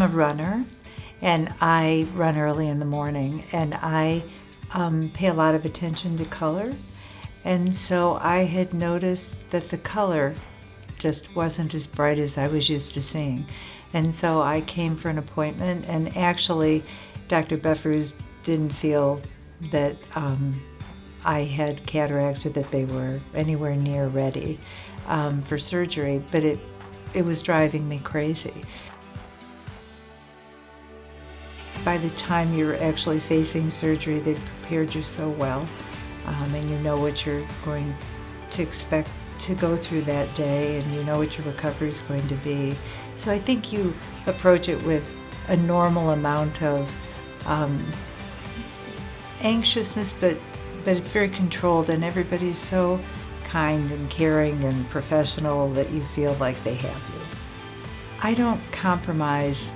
a runner, and I run early in the morning, and I pay a lot of attention to color. And so I had noticed that the color just wasn't as bright as I was used to seeing. And so I came for an appointment, and actually Dr. Befferuse didn't feel that I had cataracts or that they were anywhere near ready for surgery, but it was driving me crazy. By the time you're actually facing surgery, they've prepared you so well, and you know what you're going to expect to go through that day, and you know what your recovery is going to be. So I think you approach it with a normal amount of anxiousness, but it's very controlled, and everybody's so kind and caring and professional that you feel like they have you. I don't compromise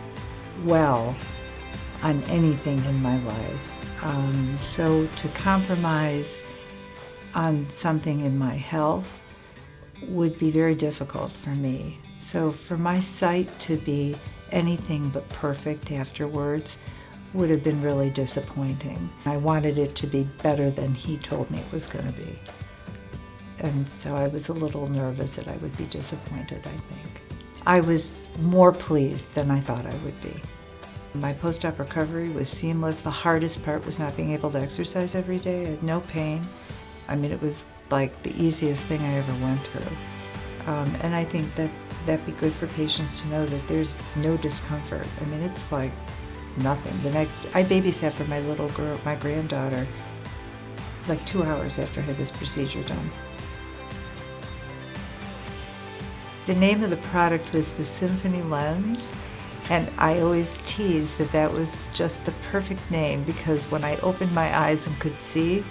well on anything in my life. So to compromise on something in my health would be very difficult for me. So for my sight to be anything but perfect afterwards would have been really disappointing. I wanted it to be better than he told me it was going to be. And so I was a little nervous that I would be disappointed, I think. I was more pleased than I thought I would be. My post-op recovery was seamless. The hardest part was not being able to exercise every day. I had no pain. I mean, it was like the easiest thing I ever went through. And I think that'd be good for patients to know that there's no discomfort. I mean, it's like nothing. I babysat for my little girl, my granddaughter, like 2 hours after I had this procedure done. The name of the product was the Symphony Lens, and I always tease that was just the perfect name, because when I opened my eyes and could see,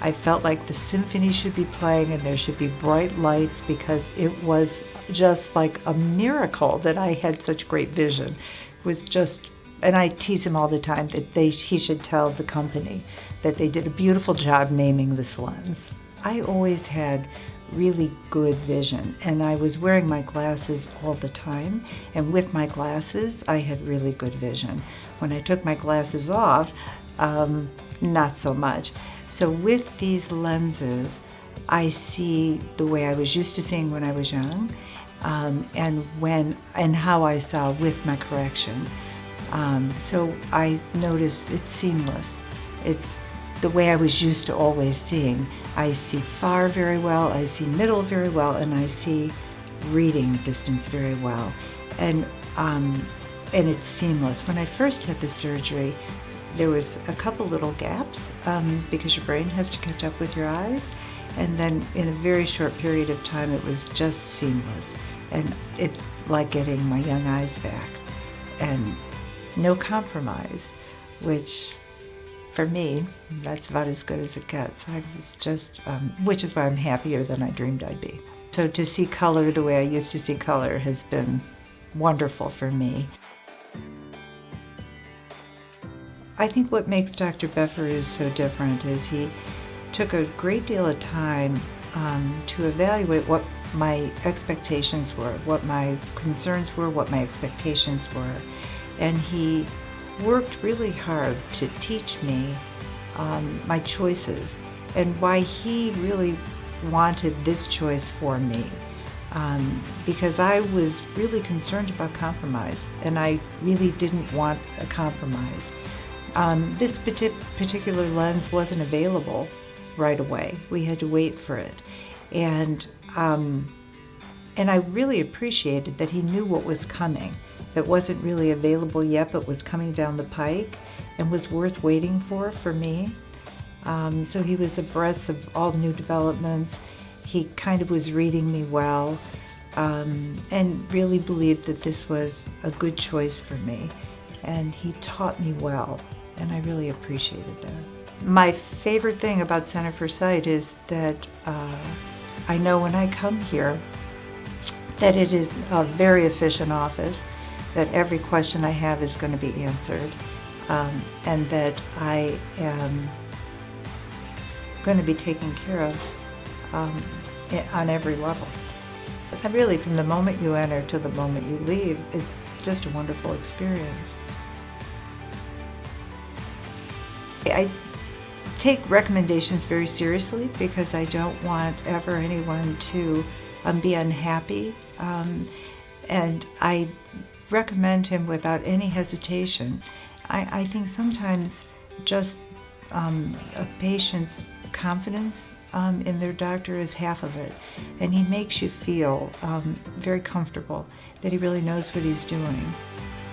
I felt like the symphony should be playing and there should be bright lights, because it was just like a miracle that I had such great vision. It was just, and I tease him all the time that he should tell the company that they did a beautiful job naming this lens. I always had really good vision, and I was wearing my glasses all the time, and with my glasses I had really good vision. When I took my glasses off, not so much. So with these lenses, I see the way I was used to seeing when I was young, and how I saw with my correction. So I noticed it's seamless. It's the way I was used to always seeing. I see far very well, I see middle very well, and I see reading distance very well. And it's seamless. When I first had the surgery, there was a couple little gaps because your brain has to catch up with your eyes. And then in a very short period of time, it was just seamless. And it's like getting my young eyes back. And no compromise, which for me, that's about as good as it gets. I was just, which is why I'm happier than I dreamed I'd be. So to see color the way I used to see color has been wonderful for me. I think what makes Dr. Befferuse so different is he took a great deal of time to evaluate what my expectations were, what my concerns were, what my expectations were. And he worked really hard to teach me my choices and why he really wanted this choice for me. Because I was really concerned about compromise, and I really didn't want a compromise. This particular lens wasn't available right away. We had to wait for it. And I really appreciated that he knew what was coming. That wasn't really available yet, but was coming down the pike and was worth waiting for me. So he was abreast of all new developments. He kind of was reading me well, and really believed that this was a good choice for me. And he taught me well, and I really appreciated that. My favorite thing about Center for Sight is that I know when I come here that it is a very efficient office, that every question I have is going to be answered, and that I am going to be taken care of on every level. And really, from the moment you enter to the moment you leave, just a wonderful experience. I take recommendations very seriously because I don't want ever anyone to be unhappy, and I recommend him without any hesitation. I think sometimes just a patient's confidence in their doctor is half of it, and he makes you feel very comfortable that he really knows what he's doing.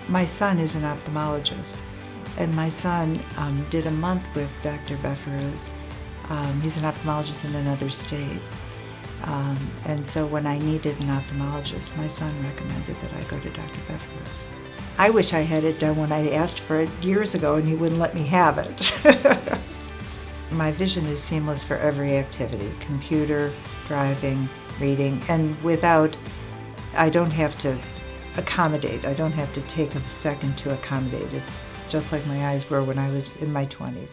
My son is an ophthalmologist, and my son did a month with Dr. Befferose. He's an ophthalmologist in another state. And so when I needed an ophthalmologist, my son recommended that I go to Dr. Befferose. I wish I had it done when I asked for it years ago and he wouldn't let me have it. My vision is seamless for every activity: computer, driving, reading, and I don't have to accommodate. I don't have to take a second to accommodate. It's just like my eyes were when I was in my 20s.